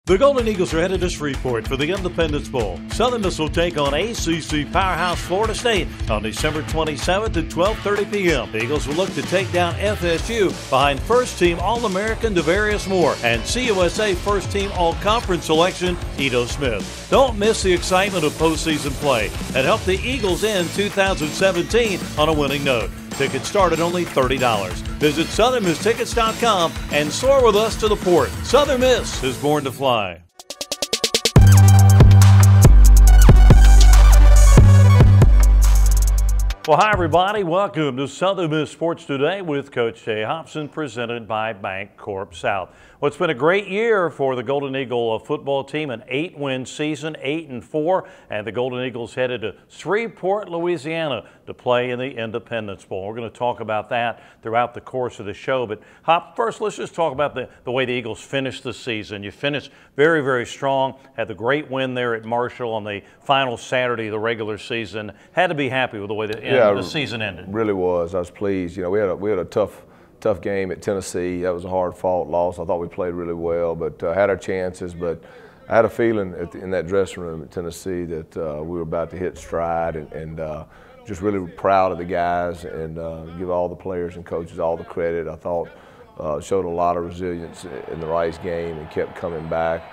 The Golden Eagles are headed to Shreveport for the Independence Bowl. Southern Miss will take on ACC powerhouse Florida State on December 27th at 12:30 p.m. The Eagles will look to take down FSU behind first-team All-American Devarius Moore and CUSA first-team All-Conference selection Ito Smith. Don't miss the excitement of postseason play and help the Eagles end 2017 on a winning note. Tickets start at only $30. Visit SouthernMissTickets.com and soar with us to the port. Southern Miss is born to fly. Well, hi, everybody. Welcome to Southern Miss Sports Today with Coach Jay Hobson, presented by Bancorp South. Well, it's been a great year for the Golden Eagle football team, an 8-win season, 8-4, and the Golden Eagles headed to Shreveport, Louisiana to play in the Independence Bowl. We're going to talk about that throughout the course of the show. But, Hop, first, let's just talk about the way the Eagles finished the season. You finished very, very strong, had the great win there at Marshall on the final Saturday of the regular season. Had to be happy with the way the season ended. Really was. I was pleased. You know, we had a tough game at Tennessee. That was a hard-fought loss. I thought we played really well, but had our chances. But I had a feeling in that dressing room at Tennessee that we were about to hit stride, and just really proud of the guys, and give all the players and coaches all the credit. I thought showed a lot of resilience in the Rice game and kept coming back.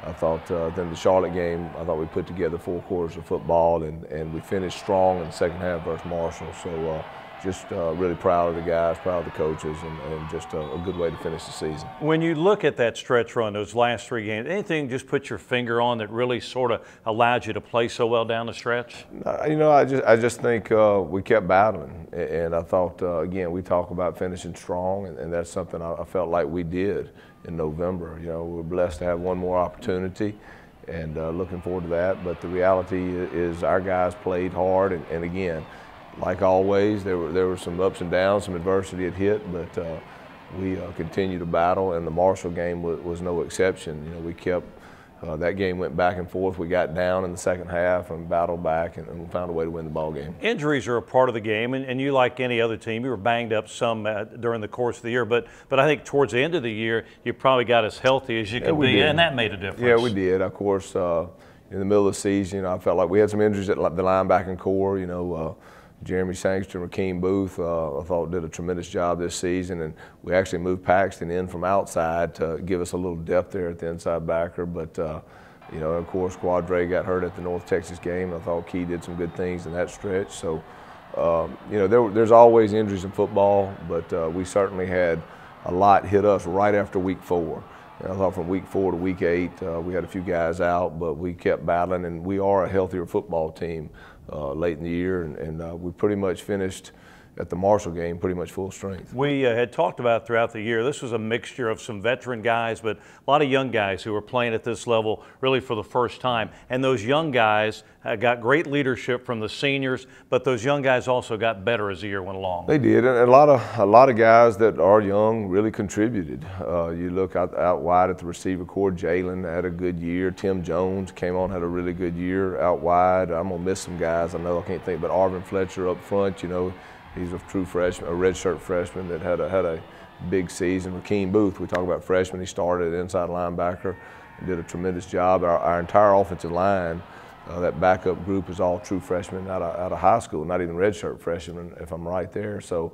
I thought then the Charlotte game, I thought we put together 4 quarters of football, and we finished strong in the second half versus Marshall. So just really proud of the guys, proud of the coaches, and just a good way to finish the season. When you look at that stretch run, those last 3 games, anything just put your finger on that really sort of allowed you to play so well down the stretch? You know, I just think we kept battling, and I thought, again, we talk about finishing strong, and that's something I felt like we did in November. You know, we're blessed to have one more opportunity, and looking forward to that. But the reality is our guys played hard, and again, like always, there were some ups and downs, some adversity had hit, but we continued to battle, and the Marshall game was no exception. You know, we kept that game went back and forth. We got down in the second half and battled back, and we found a way to win the ball game. Injuries are a part of the game, and you, like any other team, you were banged up some during the course of the year, but I think towards the end of the year, you probably got as healthy as you could be, and that made a difference. Yeah, we did. Of course, in the middle of the season, you know, I felt like we had some injuries at the linebacking core. You know, Jeremy Sangster and Rakeem Booth, I thought, did a tremendous job this season, and we actually moved Paxton in from outside to give us a little depth there at the inside backer. But you know, of course, Quadre got hurt at the North Texas game. I thought Key did some good things in that stretch. So you know, there's always injuries in football, but we certainly had a lot hit us right after week 4. And I thought from week 4 to week 8, we had a few guys out, but we kept battling, and we are a healthier football team late in the year, and we pretty much finished at the Marshall game pretty much full strength. We had talked about throughout the year, this was a mixture of some veteran guys, but a lot of young guys who were playing at this level really for the first time. And those young guys got great leadership from the seniors, but those young guys also got better as the year went along. They did, and a lot of guys that are young really contributed. You look out wide at the receiver core. Jalen had a good year. Tim Jones came on, had a really good year out wide. I'm gonna miss some guys. I know I can't think, but Arvin Fletcher up front, you know, he's a true freshman, a redshirt freshman that had a big season. Rakeem Booth, we talk about freshman, he started at inside linebacker and did a tremendous job. Our entire offensive line, that backup group is all true freshmen out of high school, not even redshirt freshmen, if I'm right there. So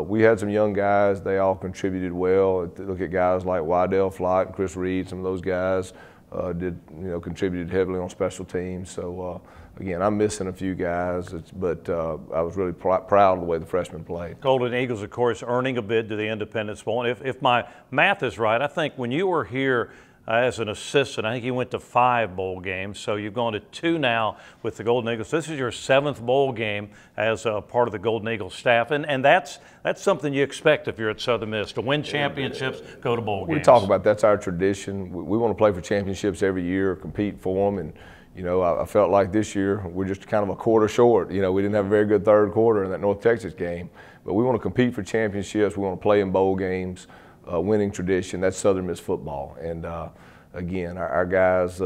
we had some young guys. They all contributed well. Look at guys like Wydell Flott and Chris Reed. Some of those guys contributed heavily on special teams. So again, I'm missing a few guys, but I was really proud of the way the freshmen played. Golden Eagles, of course, earning a bid to the Independence Bowl. And if my math is right, I think when you were here as an assistant, I think you went to 5 bowl games. So you've gone to 2 now with the Golden Eagles. This is your 7th bowl game as a part of the Golden Eagles staff, and that's something you expect if you're at Southern Miss, to win championships, go to bowl games. We talk about that's our tradition. We want to play for championships every year, compete for them, and you know, I felt like this year we're just kind of a quarter short. You know, we didn't have a very good third quarter in that North Texas game, but we want to compete for championships. We want to play in bowl games. Winning tradition, that's Southern Miss football. And again, our guys,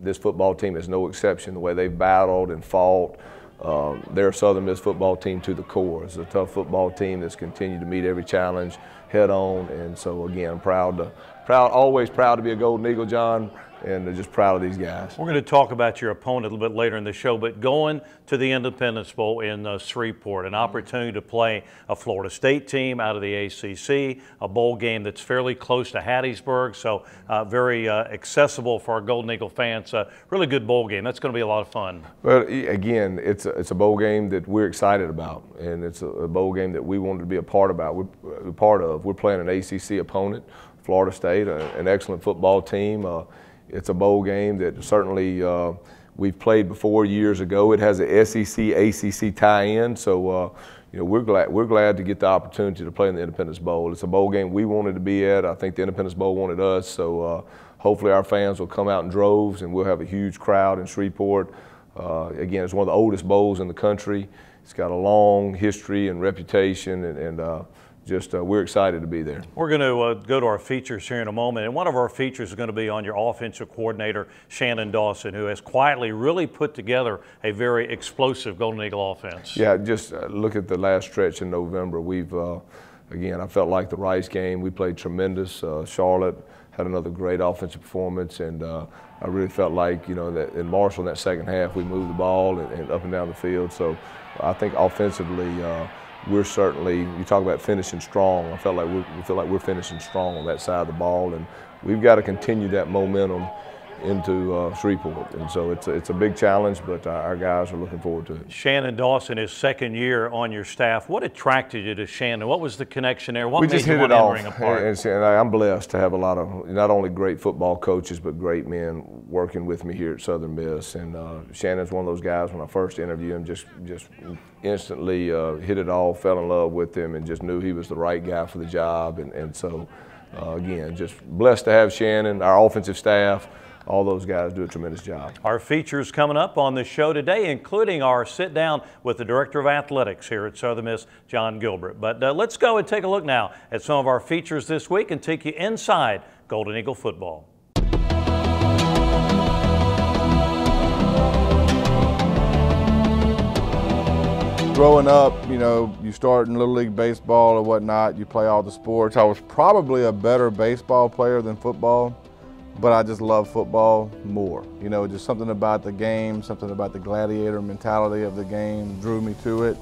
this football team is no exception. The way they've battled and fought, they're a Southern Miss football team to the core. It's a tough football team that's continued to meet every challenge head on. And so again, I'm proud proud, always proud to be a Golden Eagle, John, and just proud of these guys. We're going to talk about your opponent a little bit later in the show, but going to the Independence Bowl in Shreveport, an opportunity to play a Florida State team out of the ACC, a bowl game that's fairly close to Hattiesburg, so very accessible for our Golden Eagle fans. Really good bowl game. That's going to be a lot of fun. Well, again, it's a bowl game that we're excited about, and it's a bowl game that we wanted to be a part of. We're playing an ACC opponent, Florida State, an excellent football team. It's a bowl game that certainly we've played before years ago. It has a SEC-ACC tie-in, so we're glad to get the opportunity to play in the Independence Bowl. It's a bowl game we wanted to be at. I think the Independence Bowl wanted us, so hopefully our fans will come out in droves and we'll have a huge crowd in Shreveport. Again, it's one of the oldest bowls in the country. It's got a long history and reputation, and we're excited to be there. We're going to go to our features here in a moment, and one of our features is going to be on your offensive coordinator, Shannon Dawson, who has quietly really put together a very explosive Golden Eagle offense. Yeah, just look at the last stretch in November. We've, again, I felt like the Rice game, we played tremendous. Charlotte had another great offensive performance, and I really felt like, that in Marshall in that second half, we moved the ball and up and down the field. So I think offensively, we're certainly, you talk about finishing strong, we feel like we're finishing strong on that side of the ball, and we've got to continue that momentum into Shreveport. And so it's a big challenge, but our guys are looking forward to it. Shannon Dawson, his second year on your staff. What attracted you to Shannon? What was the connection there? What we just made hit you it want off. To bring apart? And I'm blessed to have a lot of not only great football coaches, but great men working with me here at Southern Miss. And Shannon's one of those guys, when I first interviewed him, just instantly hit it off, fell in love with him, and just knew he was the right guy for the job. And so, again, just blessed to have Shannon, our offensive staff. All those guys do a tremendous job. Our features coming up on the show today, including our sit down with the Director of Athletics here at Southern Miss, Jon Gilbert. But let's go and take a look now at some of our features this week and take you inside Golden Eagle football. Growing up, you start in Little League baseball or whatnot, you play all the sports. I was probably a better baseball player than football, but I just love football more. Just something about the game, something about the gladiator mentality of the game drew me to it.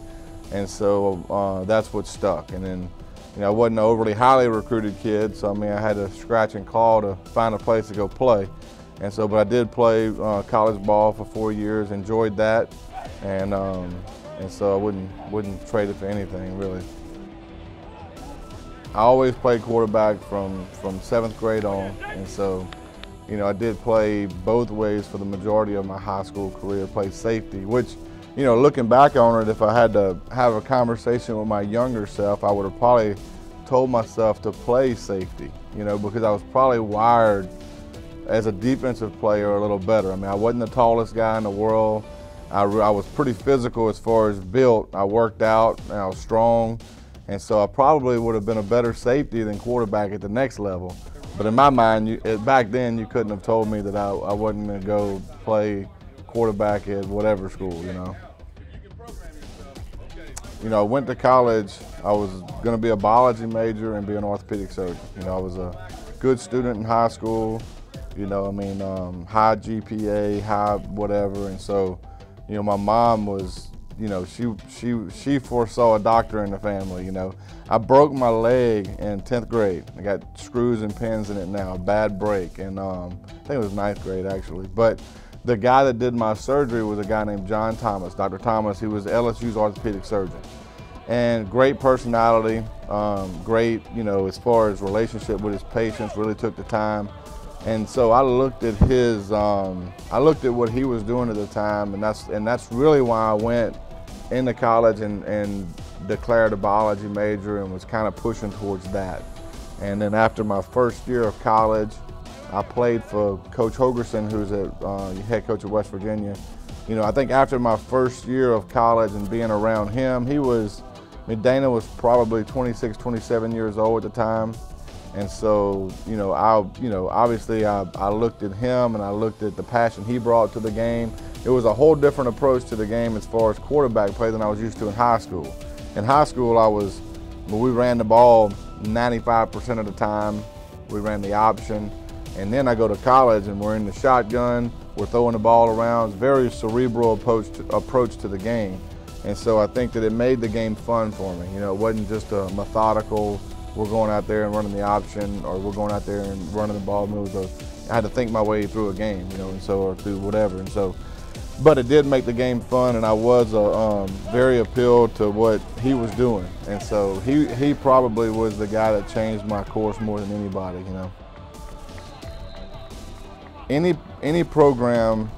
And so that's what stuck. And then, I wasn't an overly highly recruited kid, so I had to scratch and claw to find a place to go play. And so, but I did play college ball for 4 years, enjoyed that. And so I wouldn't trade it for anything, really. I always played quarterback from 7th grade on, and so, I did play both ways for the majority of my high school career, played safety, which, looking back on it, if I had to have a conversation with my younger self, I would have probably told myself to play safety, because I was probably wired as a defensive player a little better. I wasn't the tallest guy in the world. I was pretty physical as far as built. I worked out, and I was strong. And so I probably would have been a better safety than quarterback at the next level. But in my mind, back then, you couldn't have told me that I wasn't going to go play quarterback at whatever school, I went to college. I was going to be a biology major and be an orthopedic surgeon. I was a good student in high school, high GPA, high whatever. And so, my mom was, she foresaw a doctor in the family, I broke my leg in 10th grade. I got screws and pins in it now, a bad break, and I think it was 9th grade actually. But the guy that did my surgery was a guy named John Thomas, Dr. Thomas. He was LSU's orthopedic surgeon. And great personality, great, as far as relationship with his patients, really took the time. And so I looked at I looked at what he was doing at the time, and that's really why I went into college and declared a biology major and was kind of pushing towards that. And then after my first year of college, I played for Coach Hogerson, who's a head coach of West Virginia. I think after my first year of college and being around him, Dana was probably 26, 27 years old at the time. And so, obviously I looked at him and I looked at the passion he brought to the game. It was a whole different approach to the game as far as quarterback play than I was used to in high school. In high school, we ran the ball 95% of the time. we ran the option, and then I go to college and we're in the shotgun, we're throwing the ball around. It's a very cerebral approach to the game. And so I think that it made the game fun for me. You know, it wasn't just a methodical, we're going out there and running the option, or we're going out there and running the ball moves. I had to think my way through a game, you know, and so, or through whatever. And so, but it did make the game fun, and I was very appealed to what he was doing. And so he probably was the guy that changed my course more than anybody, you know. Any program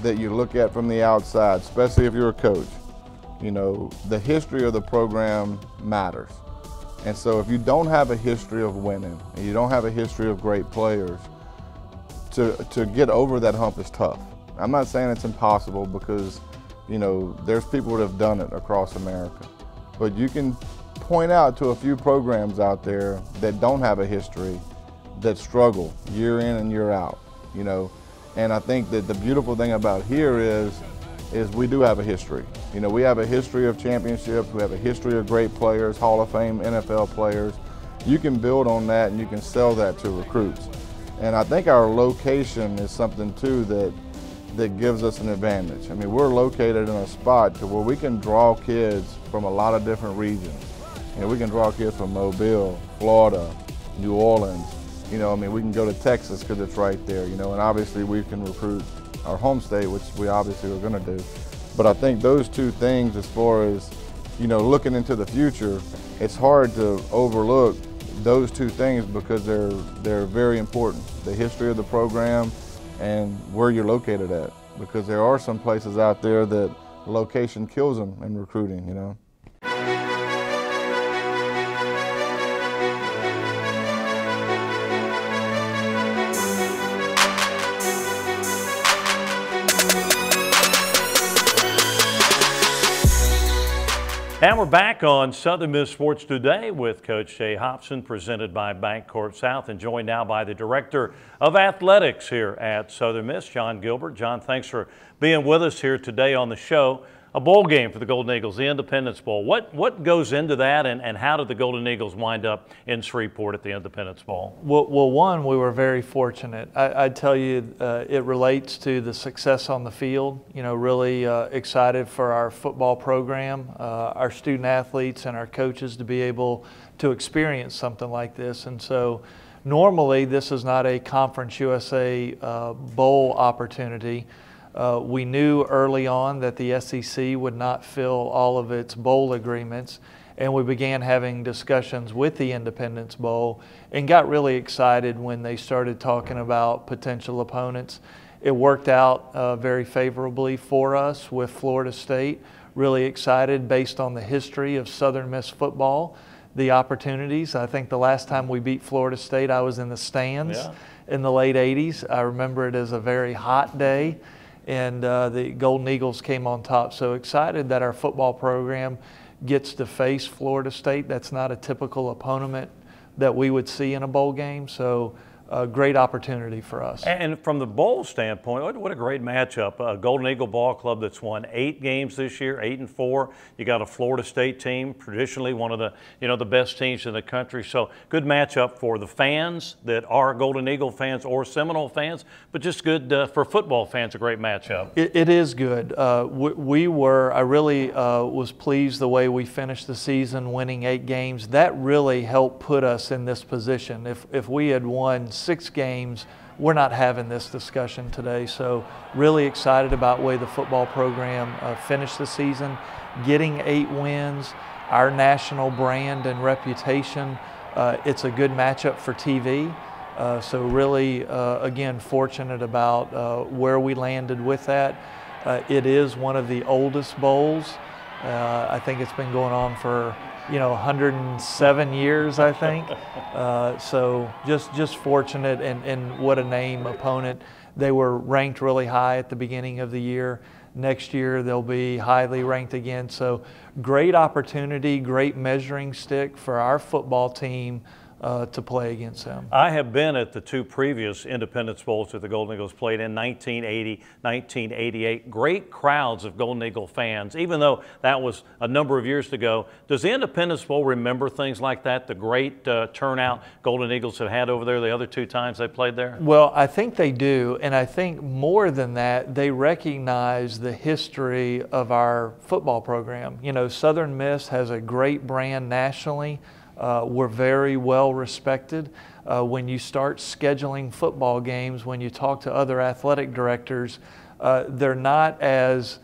that you look at from the outside, especially if you're a coach, you know, the history of the program matters. And so if you don't have a history of winning, and you don't have a history of great players, to get over that hump is tough. I'm not saying it's impossible, because, you know, there's people that have done it across America. But you can point out to a few programs out there that don't have a history, that struggle year in and year out, you know. And I think that the beautiful thing about here is we do have a history. You know, we have a history of championships, we have a history of great players, Hall of Fame NFL players. You can build on that and you can sell that to recruits. And I think our location is something too that gives us an advantage. I mean, we're located in a spot to where we can draw kids from a lot of different regions. You know, we can draw kids from Mobile, Florida, New Orleans. You know, I mean, we can go to Texas because it's right there, you know, and obviously we can recruit our home state, which we obviously are going to do. But I think those two things, as far as, you know, looking into the future, it's hard to overlook those two things, because they're very important. The history of the program and where you're located at, because there are some places out there that location kills them in recruiting, you know. And we're back on Southern Miss Sports Today with Coach Shay Hobson, presented by Bancorp South, and joined now by the Director of Athletics here at Southern Miss, Jon Gilbert. Jon, thanks for being with us here today on the show. A bowl game for the Golden Eagles, the Independence Bowl. What goes into that, and how did the Golden Eagles wind up in Shreveport at the Independence Bowl? Well, one, we were very fortunate. I'd tell you it relates to the success on the field. You know, really excited for our football program, our student athletes and our coaches to be able to experience something like this. And so normally this is not a Conference USA bowl opportunity. We knew early on that the SEC would not fill all of its bowl agreements, and we began having discussions with the Independence Bowl and got really excited when they started talking about potential opponents. It worked out very favorably for us with Florida State. Really excited based on the history of Southern Miss football, the opportunities. I think the last time we beat Florida State, I was in the stands in the late 80s. I remember it as a very hot day, and the Golden Eagles came on top. So excited that our football program gets to face Florida State. That's not a typical opponent that we would see in a bowl game. So a great opportunity for us. And from the bowl standpoint, what a great matchup. A Golden Eagle ball club that's won 8 games this year, 8-4. You got a Florida State team, traditionally one of the, you know, the best teams in the country. So good matchup for the fans that are Golden Eagle fans or Seminole fans, but just good for football fans, a great matchup. It is good. I really was pleased the way we finished the season, winning 8 games. That really helped put us in this position. If we had won 6 games, we're not having this discussion today. So really excited about the way the football program finished the season, getting 8 wins, our national brand and reputation. It's a good matchup for TV. So really, again, fortunate about where we landed with that. It is one of the oldest bowls. I think it's been going on for 107 years, I think. So just fortunate, and what a name opponent. They were ranked really high at the beginning of the year. Next year they'll be highly ranked again. So great opportunity, great measuring stick for our football team to play against them. I have been at the two previous Independence Bowls that the Golden Eagles played in 1980, 1988. Great crowds of Golden Eagle fans, even though that was a number of years ago. Does the Independence Bowl remember things like that, the great turnout Golden Eagles have had over there the other two times they played there? Well, I think they do, and I think more than that, they recognize the history of our football program. You know, Southern Miss has a great brand nationally. We're very well respected. When you start scheduling football games, when you talk to other athletic directors, they're not as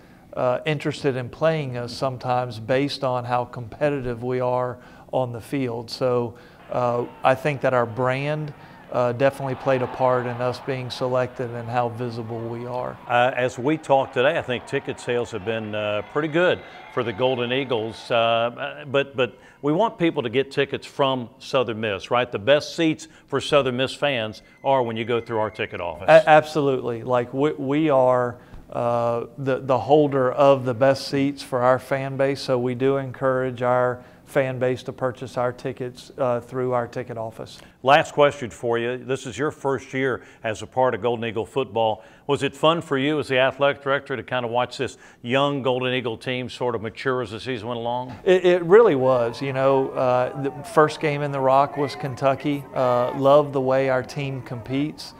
interested in playing us sometimes based on how competitive we are on the field. So I think that our brand definitely played a part in us being selected and how visible we are. As we talk today, I think ticket sales have been pretty good for the Golden Eagles, but we want people to get tickets from Southern Miss, right? The best seats for Southern Miss fans are when you go through our ticket office. Absolutely. Like we are the holder of the best seats for our fan base, so we do encourage our fan base to purchase our tickets through our ticket office. Last question for you. This is your first year as a part of Golden Eagle football. Was it fun for you as the athletic director to kind of watch this young Golden Eagle team sort of mature as the season went along? It really was. You know, the first game in the Rock was Kentucky. Love the way our team competes.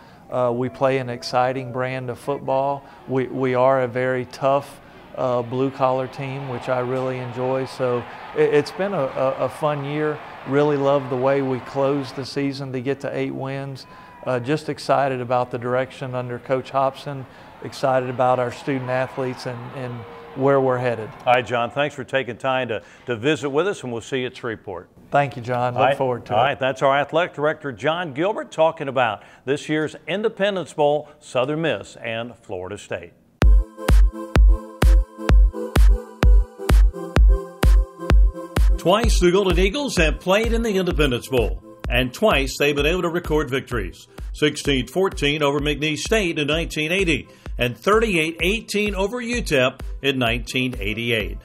We play an exciting brand of football. We are a very tough blue-collar team, which I really enjoy. So it's been a fun year. Really love the way we closed the season to get to 8 wins. Just excited about the direction under Coach Hobson, excited about our student athletes and where we're headed. All right, John, thanks for taking time to visit with us, and we'll see you at Shreveport. Thank you, John. Look forward to it. All right, that's our athletic director, Jon Gilbert, talking about this year's Independence Bowl, Southern Miss and Florida State. Twice the Golden Eagles have played in the Independence Bowl, and twice they've been able to record victories. 16-14 over McNeese State in 1980 and 38-18 over UTEP in 1988.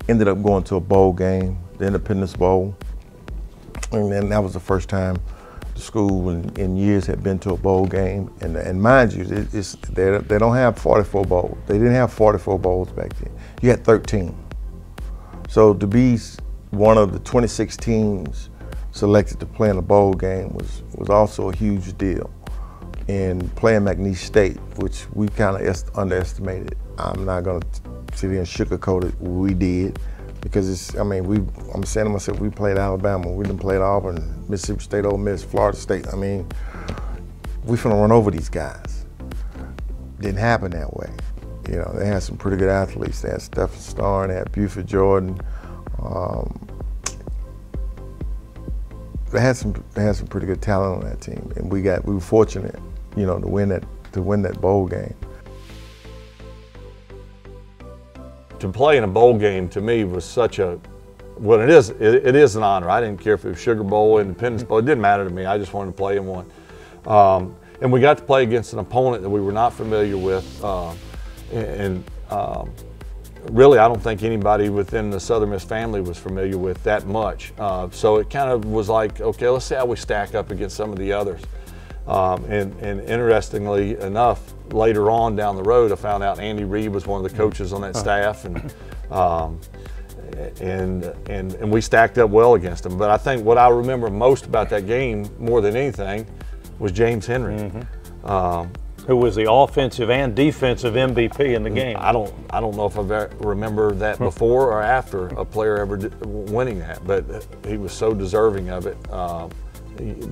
Ended up going to a bowl game, the Independence Bowl, and then that was the first time the school in years had been to a bowl game. And mind you, they don't have 44 bowls. They didn't have 44 bowls back then. You had 13. So to be one of the 26 teams selected to play in a bowl game was also a huge deal. And playing McNeese State, which we kind of underestimated. I'm not going to sit here and sugarcoat it. We did, because I'm saying to myself, we played Alabama, we done played Auburn, Mississippi State, Ole Miss, Florida State. I mean, we finna run over these guys. Didn't happen that way. You know, they had some pretty good athletes. They had Stephen Starr, they had Buford Jordan. They had some pretty good talent on that team, and we were fortunate, you know, to win that bowl game. To play in a bowl game to me was such a, well, it is an honor. I didn't care if it was Sugar Bowl, Independence Bowl, it didn't matter to me. I just wanted to play in one. And we got to play against an opponent that we were not familiar with. Really, I don't think anybody within the Southern Miss family was familiar with that much. So it kind of was like, okay, let's see how we stack up against some of the others. And interestingly enough, later on down the road, I found out Andy Reid was one of the coaches on that staff, and we stacked up well against them. But I think what I remember most about that game, more than anything, was James Henry. Who was the offensive and defensive MVP in the game. I don't know if I remember that before or after a player ever winning that, but he was so deserving of it.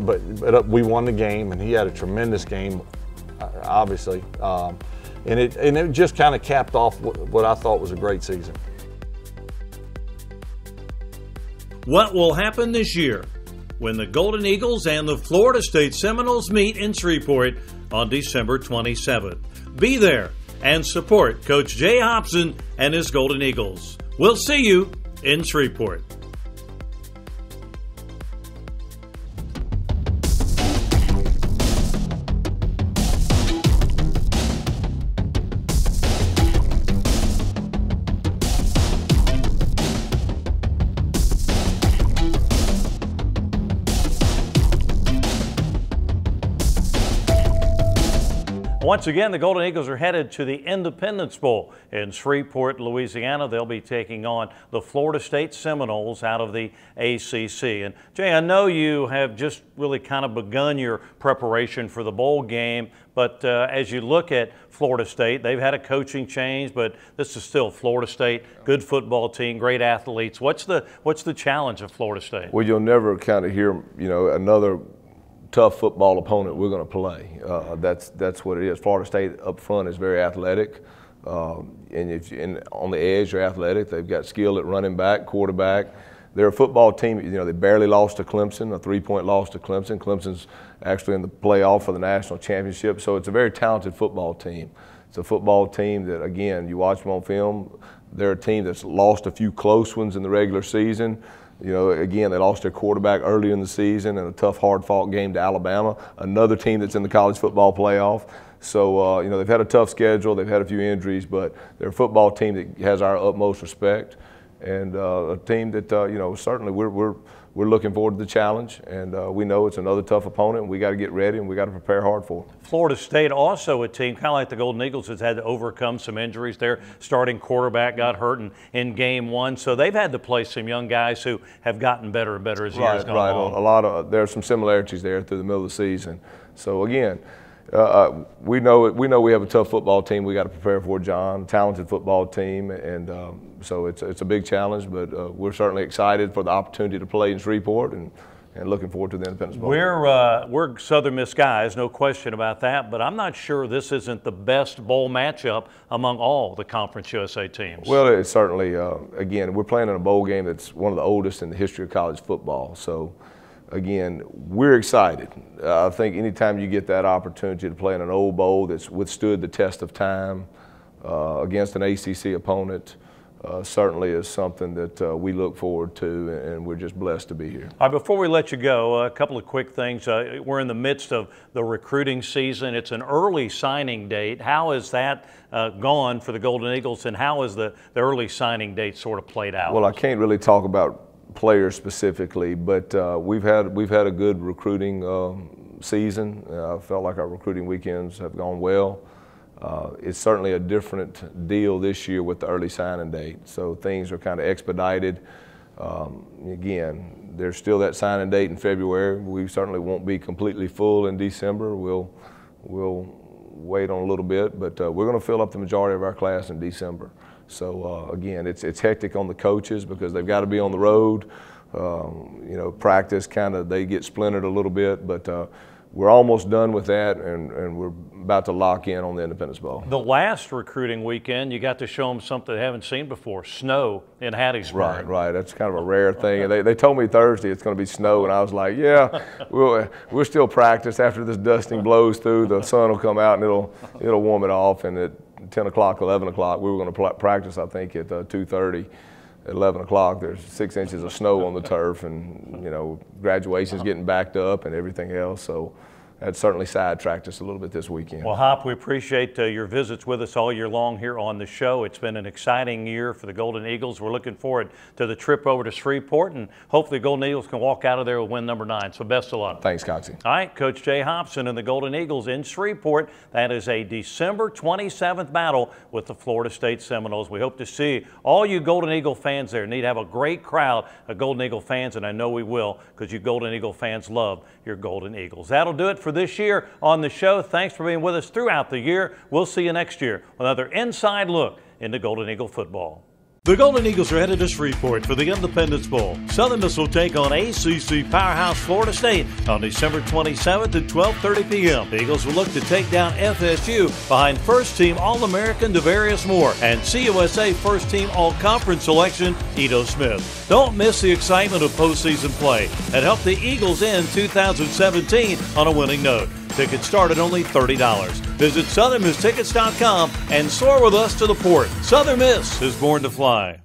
But we won the game, and he had a tremendous game, obviously, and it just kind of capped off what I thought was a great season. What will happen this year when the Golden Eagles and the Florida State Seminoles meet in Shreveport on December 27th? Be there and support Coach Jay Hobson and his Golden Eagles. We'll see you in Shreveport. Once again, the Golden Eagles are headed to the Independence Bowl in Shreveport, Louisiana. They'll be taking on the Florida State Seminoles out of the ACC. And Jay, I know you have just really kind of begun your preparation for the bowl game, but as you look at Florida State, they've had a coaching change, but this is still Florida State, good football team, great athletes. What's the challenge of Florida State? Well, you'll never kind of hear, another tough football opponent we're going to play. That's what it is. Florida State up front is very athletic, and on the edge they're athletic. They've got skill at running back, quarterback. They're a football team. They barely lost to Clemson, a 3-point loss to Clemson. Clemson's actually in the playoff for the national championship, so it's a very talented football team. It's a football team that, again, you watch them on film, they're a team that's lost a few close ones in the regular season. Again, they lost their quarterback early in the season in a tough, hard-fought game to Alabama, another team that's in the college football playoff. So, they've had a tough schedule. They've had a few injuries, but they're a football team that has our utmost respect, and a team that, certainly we're looking forward to the challenge, and we know it's another tough opponent, and we got to get ready, and we got to prepare hard for it. Florida State also a team, kind of like the Golden Eagles, has had to overcome some injuries. Their starting quarterback got hurt in game one, so they've had to play some young guys who have gotten better and better as years gone on. There are some similarities there through the middle of the season. So again, we know we have a tough football team. We got to prepare for John, talented football team, and so it's a big challenge. But we're certainly excited for the opportunity to play in Shreveport, and looking forward to the Independence Bowl. We're Southern Miss guys, no question about that. But I'm not sure this isn't the best bowl matchup among all the Conference USA teams. Well, it's certainly again, we're playing in a bowl game that's one of the oldest in the history of college football. So. Again, we're excited. I think anytime you get that opportunity to play in an old bowl that's withstood the test of time against an ACC opponent certainly is something that we look forward to, and we're just blessed to be here. All right, before we let you go, a couple of quick things. We're in the midst of the recruiting season. It's an early signing date. How has that gone for the Golden Eagles, and how has the early signing date sort of played out? Well, I can't really talk about players specifically, but we've had a good recruiting season. I felt like our recruiting weekends have gone well. It's certainly a different deal this year with the early signing date, so things are kind of expedited. Again, there's still that signing date in February. We certainly won't be completely full in December. We'll wait on a little bit, but we're going to fill up the majority of our class in December. So again, it's hectic on the coaches because they've got to be on the road. Practice they get splintered a little bit, but we're almost done with that, and we're about to lock in on the Independence Bowl. The last recruiting weekend, you got to show them something they haven't seen before: snow in Hattiesburg. Right. That's kind of a rare thing. And they told me Thursday it's going to be snow, and I was like, yeah, we'll still practice. After this dusting blows through, the sun will come out and it'll warm it off. And at 10 o'clock, 11 o'clock, we were going to practice, I think, at 2:30. At 11 o'clock, there's 6 inches of snow on the turf, and graduation's getting backed up and everything else. So that certainly sidetracked us a little bit this weekend. Well, Hop, we appreciate your visits with us all year long here on the show. It's been an exciting year for the Golden Eagles. We're looking forward to the trip over to Shreveport, and hopefully the Golden Eagles can walk out of there with win number 9. So best of luck. Thanks, Coxie. All right, Coach Jay Hopson and the Golden Eagles in Shreveport. That is a December 27th battle with the Florida State Seminoles. We hope to see all you Golden Eagle fans there. Need to have a great crowd of Golden Eagle fans, and I know we will, because you Golden Eagle fans love your Golden Eagles. That'll do it for this year on the show. Thanks for being with us throughout the year. We'll see you next year with another inside look into Golden Eagle football. The Golden Eagles are headed to Shreveport for the Independence Bowl. Southern Miss will take on ACC powerhouse Florida State on December 27th at 12:30 p.m. The Eagles will look to take down FSU behind first-team All-American Devarius Moore and CUSA first-team All-Conference selection Ito Smith. Don't miss the excitement of postseason play and help the Eagles end 2017 on a winning note. Tickets start at only $30. Visit SouthernMissTickets.com and soar with us to the port. Southern Miss is born to fly.